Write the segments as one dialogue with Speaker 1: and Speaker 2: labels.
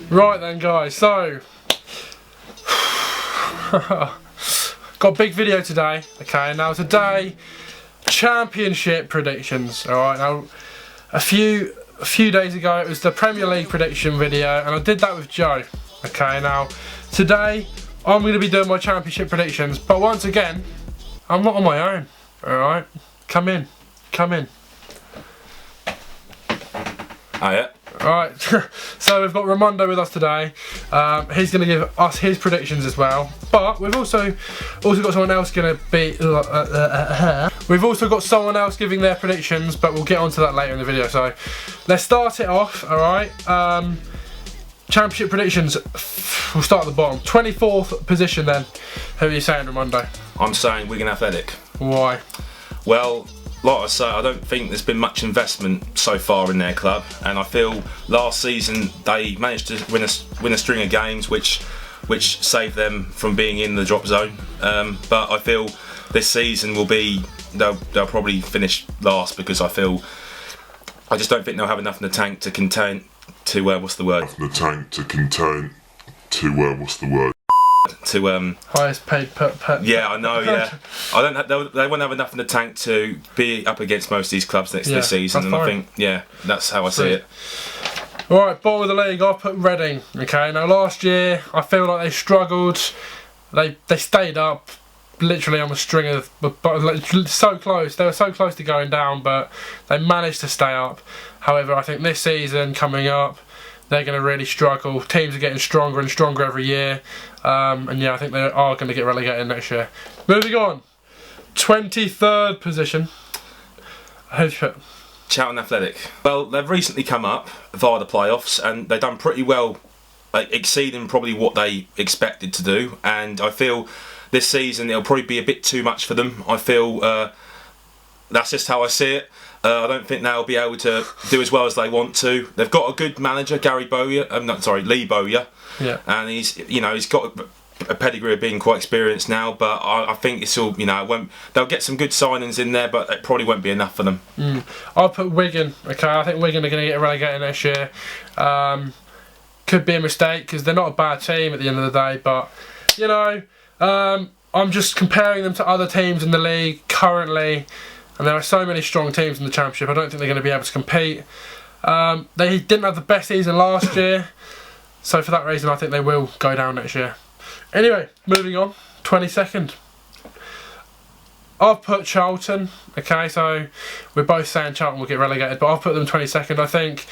Speaker 1: Right then, guys. So, got a big video today. Okay, now today, championship predictions. All right, now a few days ago it was the Premier League prediction video, and I did that with Joe. Okay, now today I'm going to be doing my championship predictions, but once again, I'm not on my own. All right, come in.
Speaker 2: Oh yeah.
Speaker 1: Alright, so we've got Raimundo with us today. He's going to give us his predictions as well. But we've also got someone else going to be... We've also got someone else giving their predictions, but we'll get onto that later in the video. So let's start it off, alright. Championship predictions, we'll start at the bottom. 24th position then. Who are you saying, Raimundo?
Speaker 2: I'm saying Wigan Athletic.
Speaker 1: Why?
Speaker 2: Well, like I say, I don't think there's been much investment so far in their club, and I feel last season they managed to win a string of games which saved them from being in the drop zone. But I feel this season will be they'll probably finish last, because I just don't think they'll have enough in the tank to contain to what's the word? To
Speaker 1: highest paid per
Speaker 2: yeah, I know. Yeah, they won't have enough in the tank to be up against most of these clubs this season, and I think that's how I see it.
Speaker 1: Alright, bottom of the league, I've put Reading. Okay, now last year I feel like they struggled. They stayed up literally on a string of, so close. They were so close to going down, but they managed to stay up. However, I think this season coming up, they're going to really struggle. Teams are getting stronger and stronger every year. And yeah, I think they are going to get relegated next year. Moving on. 23rd position. Who've you put?
Speaker 2: Charlton Athletic. Well, they've recently come up via the playoffs, and they've done pretty well, exceeding probably what they expected to do. And I feel this season it'll probably be a bit too much for them. I feel that's just how I see it. I don't think they'll be able to do as well as they want to. They've got a good manager, Lee Bowyer.
Speaker 1: Yeah.
Speaker 2: And he's got a pedigree of being quite experienced now. But I think it's all, they'll get some good signings in there, but it probably won't be enough for them.
Speaker 1: I'll put Wigan. Okay, I think Wigan are going to get relegated next year. Could be a mistake, because they're not a bad team at the end of the day. But I'm just comparing them to other teams in the league currently. And there are so many strong teams in the Championship, I don't think they're going to be able to compete. They didn't have the best season last year, so for that reason I think they will go down next year. Anyway, moving on, 22nd. I've put Charlton. Okay, so we're both saying Charlton will get relegated, but I've put them 22nd. I think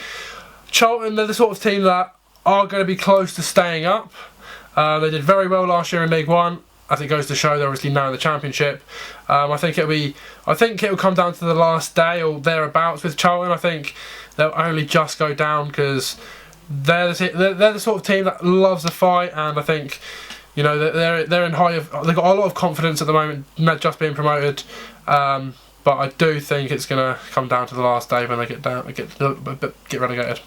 Speaker 1: Charlton, they're the sort of team that are going to be close to staying up. They did very well last year in League One. As it goes to show, they're obviously now in the Championship. I think it'll come down to the last day or thereabouts with Charlton. I think they'll only just go down because they're the sort of team that loves a fight, and I think they're in they've got a lot of confidence at the moment, not just being promoted. But I do think it's going to come down to the last day when they get relegated.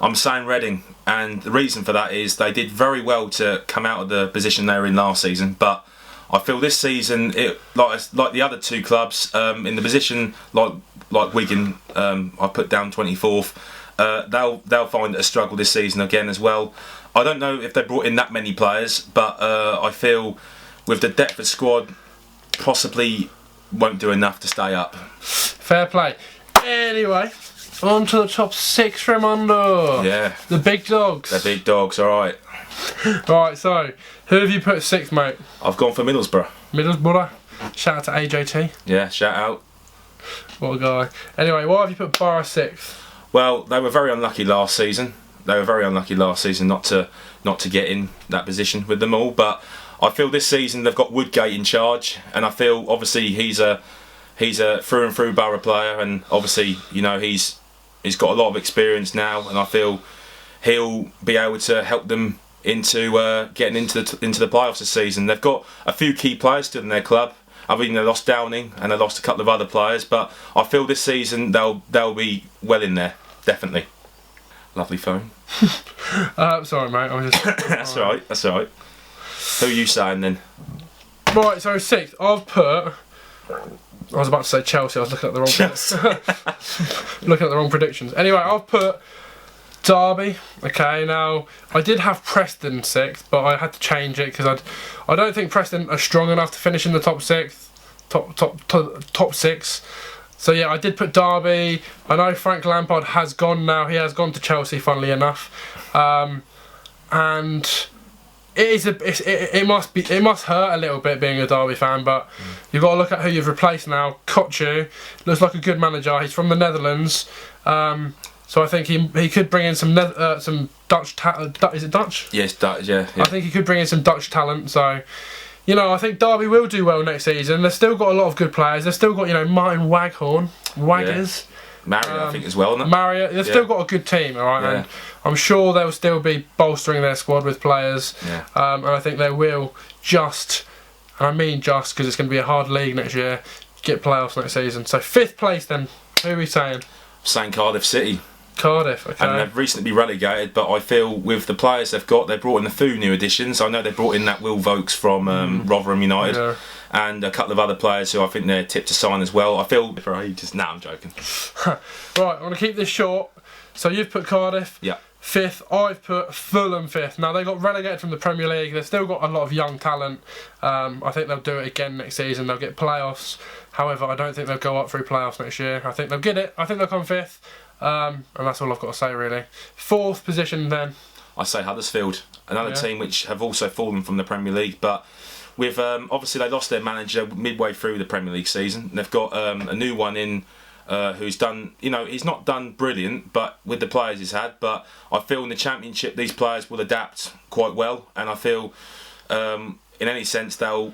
Speaker 2: I'm saying Reading, and the reason for that is they did very well to come out of the position they were in last season, but I feel this season, like the other two clubs in the position, like Wigan, I put down 24th. They'll find it a struggle this season again as well. I don't know if they brought in that many players, but I feel with the depth of squad, possibly won't do enough to stay up.
Speaker 1: Fair play. Anyway, on to the top 6, Raimundo.
Speaker 2: Yeah.
Speaker 1: The big dogs.
Speaker 2: The big dogs, alright.
Speaker 1: Right, so, who have you put 6th, mate?
Speaker 2: I've gone for Middlesbrough.
Speaker 1: Middlesbrough. Shout out to AJT.
Speaker 2: Yeah, shout out.
Speaker 1: What a guy. Anyway, why have you put Borough 6th?
Speaker 2: Well, they were very unlucky last season. Not to get in that position with them all. But I feel this season they've got Woodgate in charge, and I feel obviously he's a through and through Borough player, and obviously he's got a lot of experience now, and I feel he'll be able to help them into getting into the playoffs this season. They've got a few key players still in their club. I mean, they lost Downing and they lost a couple of other players, but I feel this season they'll be well in there, definitely. Lovely phone.
Speaker 1: Sorry, mate. I was just.
Speaker 2: That's all right. That's all right. Who are you saying then?
Speaker 1: Right, so 6th. I've put. I was about to say Chelsea. I was looking at the wrong. Looking at the wrong predictions. Anyway, I've put Derby. Okay, now I did have Preston 6th, but I had to change it because I don't think Preston are strong enough to finish in the top 6. So yeah, I did put Derby. I know Frank Lampard has gone now. He has gone to Chelsea, funnily enough, and it must hurt a little bit being a Derby fan, but you've got to look at who you've replaced now. Kochu looks like a good manager. He's from the Netherlands, so I think he could bring in some Dutch. Is it Dutch?
Speaker 2: Yes, Dutch. Yeah.
Speaker 1: I think he could bring in some Dutch talent. So, I think Derby will do well next season. They've still got a lot of good players. They've still got Martin Waggers.
Speaker 2: Marriott, I think, as well, isn't it?
Speaker 1: Marriott. They've still got a good team, all right? And I'm sure they'll still be bolstering their squad with players.
Speaker 2: Yeah.
Speaker 1: And I think they will and I mean just, because it's going to be a hard league next year, get playoffs next season. So 5th place then, who are we saying?
Speaker 2: Saying Cardiff City.
Speaker 1: Cardiff, okay.
Speaker 2: And they've recently been relegated, but I feel with the players they've got, they've brought in a few new additions. I know they brought in that Will Vokes from Rotherham United.
Speaker 1: Yeah.
Speaker 2: And a couple of other players who I think they're tipped to sign as well. I feel for ages. Nah, I'm joking.
Speaker 1: Right, I'm going to keep this short. So you've put Cardiff.
Speaker 2: Yeah.
Speaker 1: 5th, I've put Fulham 5th. Now they got relegated from the Premier League. They've still got a lot of young talent. I think they'll do it again next season. They'll get playoffs. However, I don't think they'll go up through playoffs next year. I think they'll get it. I think they'll come 5th. And that's all I've got to say really. 4th position then.
Speaker 2: I say Huddersfield, another team which have also fallen from the Premier League, but with obviously they lost their manager midway through the Premier League season. They've got a new one in who's done, he's not done brilliant, but with the players he's had. But I feel in the Championship these players will adapt quite well, and I feel in any sense they'll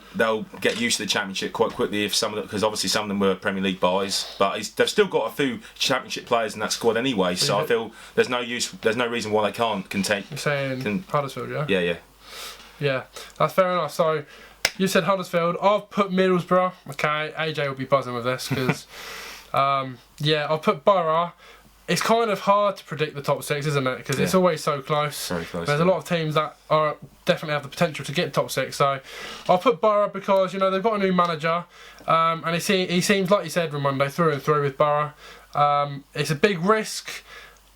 Speaker 2: get used to the Championship quite quickly if because obviously some of them were Premier League buys, but they've still got a few Championship players in that squad anyway. So I feel there's no reason why they can't contain.
Speaker 1: You're saying Huddersfield, yeah?
Speaker 2: Yeah.
Speaker 1: Yeah, that's fair enough. So you said Huddersfield. I've put Middlesbrough. Okay, AJ will be buzzing with this because, I've put Borough. It's kind of hard to predict the top 6, isn't it? Because it's always so close.
Speaker 2: Very close.
Speaker 1: There's a lot of teams that definitely have the potential to get top 6. So I'll put Borough because they've got a new manager, and he seems like you said, Raimundo, through and through with Borough. It's a big risk,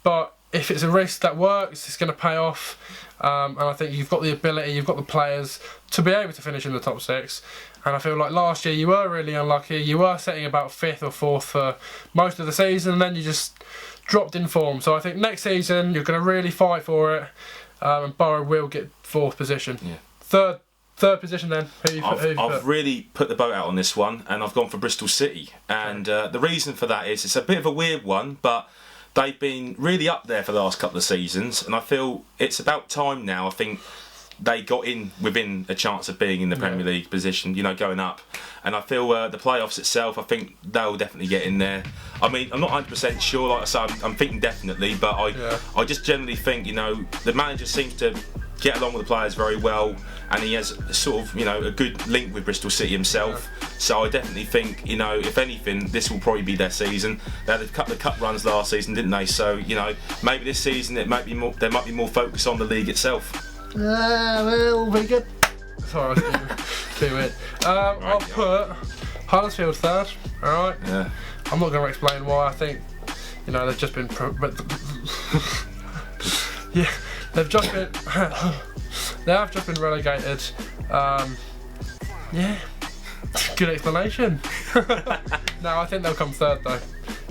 Speaker 1: but if it's a risk that works, it's going to pay off. And I think you've got the ability, you've got the players to be able to finish in the top 6. And I feel like last year you were really unlucky. You were sitting about 5th or 4th for most of the season, and then you just dropped in form. So I think next season you're going to really fight for it, and Borough will get 4th position.
Speaker 2: Yeah.
Speaker 1: Third position then.
Speaker 2: I've really put the boat out on this one, and I've gone for Bristol City. And the reason for that is it's a bit of a weird one, but they've been really up there for the last couple of seasons, and I feel it's about time now. I think they got in within a chance of being in the Premier League position, going up. And I feel the playoffs itself, I think they'll definitely get in there. I mean, I'm not 100% sure, like I said, I'm thinking definitely, but I just generally think, the manager seems to get along with the players very well, and he has sort of, a good link with Bristol City himself. So I definitely think, if anything, this will probably be their season. They had a couple of cup runs last season, didn't they? So, maybe this season there might be more focus on the league itself.
Speaker 1: Well, very good. Sorry, I was too weird. I'll put Huddersfield 3rd. All right.
Speaker 2: Yeah.
Speaker 1: I'm not going to explain why. I think they've just been. They've just been. They have just been relegated. Good explanation. No, I think they'll come 3rd though.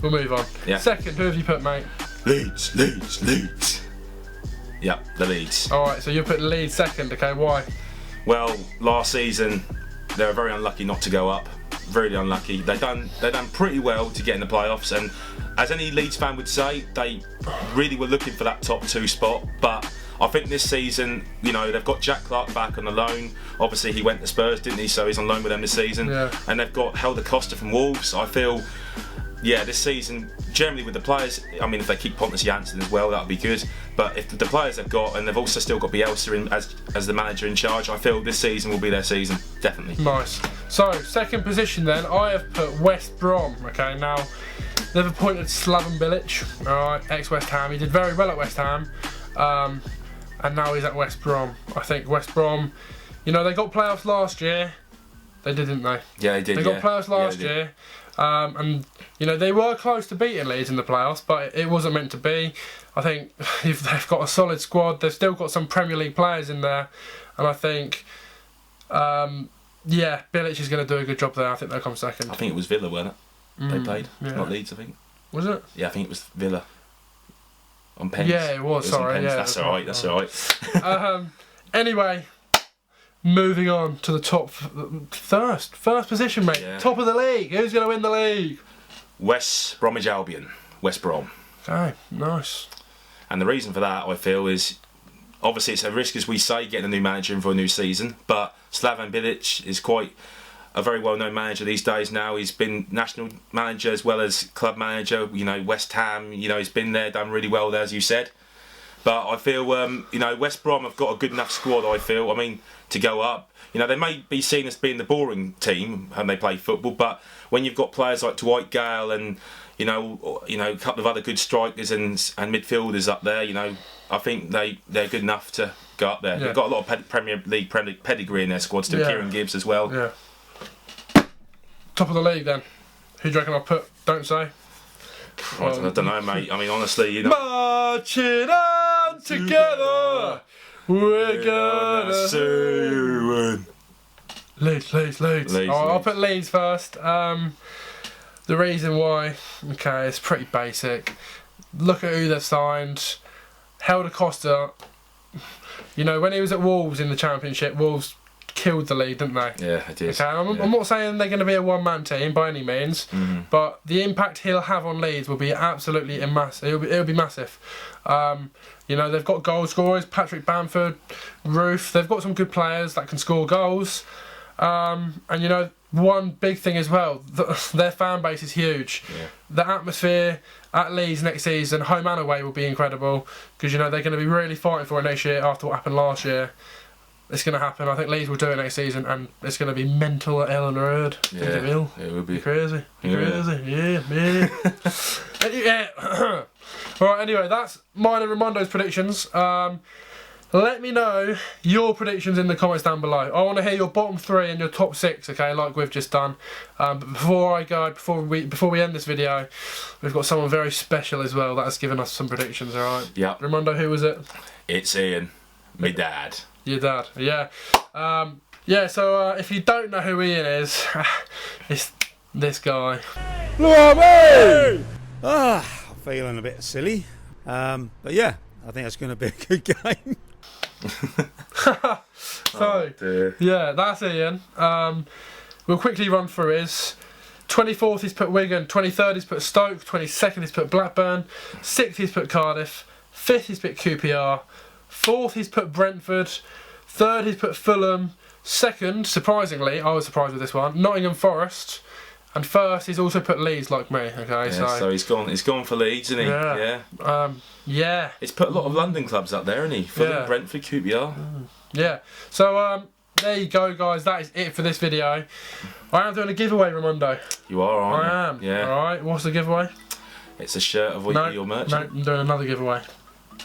Speaker 1: We'll move on.
Speaker 2: Yeah.
Speaker 1: 2nd, who have you put, mate?
Speaker 2: Leeds. Yep, the Leeds.
Speaker 1: Alright, so you put Leeds 2nd, okay, why?
Speaker 2: Well, last season they were very unlucky not to go up. Really unlucky. They done pretty well to get in the playoffs, and as any Leeds fan would say, they really were looking for that top 2 spot. But I think this season, they've got Jack Clark back on the loan. Obviously he went to Spurs, didn't he? So he's on loan with them this season. Yeah. And they've got Helder Costa from Wolves. I feel, this season, generally with the players, I mean, if they keep Pontus Jansson as well, that would be good. But if the players they've got, and they've also still got Bielsa in as the manager in charge, I feel this season will be their season, definitely.
Speaker 1: Nice. So, 2nd position then, I have put West Brom. Okay, now they've appointed Slaven Bilic, alright, ex-West Ham. He did very well at West Ham, and now he's at West Brom. I think West Brom, they got playoffs last year, They did, didn't they?
Speaker 2: Yeah, they did.
Speaker 1: They got players last year, and you know they were close to beating Leeds in the playoffs, but it wasn't meant to be. I think if they've got a solid squad, they've still got some Premier League players in there, and I think, yeah, Bilic is going to do a good job there. I think they'll come second.
Speaker 2: I think it was Villa, wasn't it? They played, not Leeds, I think.
Speaker 1: Was it?
Speaker 2: Yeah, I think it was Villa. On pens.
Speaker 1: Yeah, it was. Sorry, yeah.
Speaker 2: That's all right. That's all right.
Speaker 1: Anyway, moving on to the top first position, mate.
Speaker 2: Yeah.
Speaker 1: Top of the league. Who's going to win the league?
Speaker 2: West Bromwich Albion. West Brom.
Speaker 1: Okay, nice.
Speaker 2: And the reason for that, I feel, is obviously it's a risk, as we say, getting a new manager in for a new season. But Slaven Bilic is quite a very well-known manager these days now. He's been national manager as well as club manager. You know, West Ham. You know, he's been there, done really well there, as you said. But I feel, you know, West Brom have got a good enough squad. I feel. I mean, to go up. You know, they may be seen as being the boring team when they play football, but when you've got players like Dwight Gale and you know, a couple of other good strikers and midfielders up there, you know, I think they're good enough to go up there. Yeah. They've got a lot of Premier League pedigree in their squad still. Yeah. Kieran Gibbs as well.
Speaker 1: Yeah. Top of the league then. Who do you reckon I'll put? Don't say.
Speaker 2: I don't know, mate. I mean, honestly, you know.
Speaker 1: Marching on together, we're gonna
Speaker 2: soon win.
Speaker 1: Leeds. I'll put Leeds first. The reason why, okay, it's pretty basic. Look at who they've signed. Helder Costa, you know, when he was at Wolves in the Championship, Wolves killed the league, didn't they?
Speaker 2: Yeah, it did.
Speaker 1: Okay, I'm not saying they're going to be a one-man team by any means, but the impact he'll have on Leeds will be absolutely massive. It'll be massive. You know, they've got goal scorers, Patrick Bamford, Roof. They've got some good players that can score goals. And you know, one big thing as well, their fan base is huge. Yeah. The atmosphere at Leeds next season, home and away, will be incredible because you know they're going to be really fighting for it next year after what happened last year. It's going to happen. I think Leeds will do it next season, and it's going to be mental at Ellen Road.
Speaker 2: Yeah,
Speaker 1: it will.
Speaker 2: It will be
Speaker 1: crazy.
Speaker 2: Yeah.
Speaker 1: Crazy. Yeah. Alright, anyway, that's mine and Raimundo's predictions. Let me know your predictions in the comments down below. I want to hear your bottom three and your top six, okay, like we've just done. But before we end this video, we've got someone very special as well that has given us some predictions, alright?
Speaker 2: Yeah.
Speaker 1: Raimundo, who was it?
Speaker 2: It's Ian, my dad.
Speaker 1: Your dad, yeah. So if you don't know who Ian is, it's this guy.
Speaker 3: Look at me! I'm feeling a bit silly. But yeah, I think it's going to be a good game.
Speaker 1: Yeah, that's Ian. We'll quickly run through his. 24th he's put Wigan, 23rd he's put Stoke, 22nd he's put Blackburn, 6th he's put Cardiff, 5th he's put QPR, 4th he's put Brentford, 3rd he's put Fulham, 2nd, surprisingly, I was surprised with this one, Nottingham Forest, and 1st he's also put Leeds like me. Okay,
Speaker 2: yeah, so he's gone for Leeds, isn't he?
Speaker 1: Yeah. Yeah.
Speaker 2: He's put a lot of London clubs up there, hasn't he? Fulham, Brentford, QPR.
Speaker 1: Yeah. So there you go, guys. That is it for this video. I am doing a giveaway, Raimundo.
Speaker 2: You are, aren't you?
Speaker 1: I am.
Speaker 2: Yeah.
Speaker 1: All right. What's the giveaway?
Speaker 2: It's a shirt of your merch.
Speaker 1: No, I'm doing another giveaway.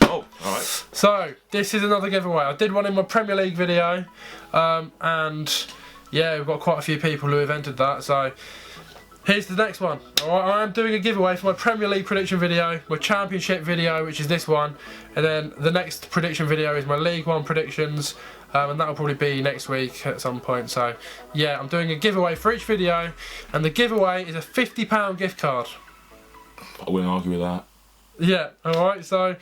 Speaker 2: Oh, all right.
Speaker 1: So this is another giveaway. I did one in my Premier League video, and yeah, we've got quite a few people who have entered that. So here's the next one. Alright, I am doing a giveaway for my Premier League prediction video, my Championship video, which is this one, and then the next prediction video is my League One predictions, and that will probably be next week at some point. So yeah, I'm doing a giveaway for each video, and the giveaway is a £50 gift card.
Speaker 2: I wouldn't argue with that.
Speaker 1: Yeah, alright, so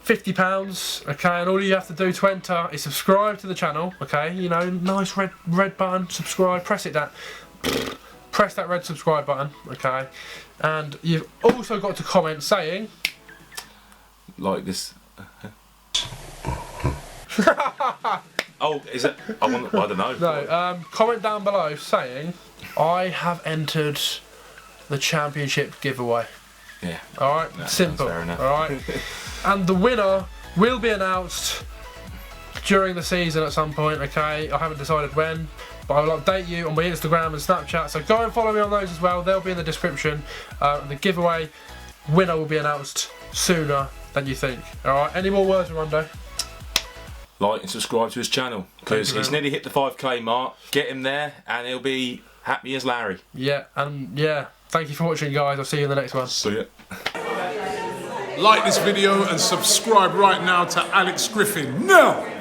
Speaker 1: £50, okay, and all you have to do to enter is subscribe to the channel, okay, you know, nice red button, subscribe, press it down. Press that red subscribe button, okay, and you've also got to comment saying
Speaker 2: like this. Oh, is it? I don't know.
Speaker 1: No, comment down below saying I have entered the Championship giveaway.
Speaker 2: Yeah.
Speaker 1: All right,
Speaker 2: no,
Speaker 1: simple.
Speaker 2: Fair enough.
Speaker 1: All right, and the winner will be announced during the season at some point. Okay, I haven't decided when, but I will update you on my Instagram and Snapchat, so go and follow me on those as well. They'll be in the description. The giveaway winner will be announced sooner than you think. Alright, any more words, Raimundo?
Speaker 2: like and subscribe to his channel, because he's nearly hit the 5k mark. Get him there and he'll be happy as Larry.
Speaker 1: Yeah, and yeah, thank you for watching, guys. I'll see you in the next one.
Speaker 2: See ya.
Speaker 4: Like this video and subscribe right now to Alex Griffin. Now!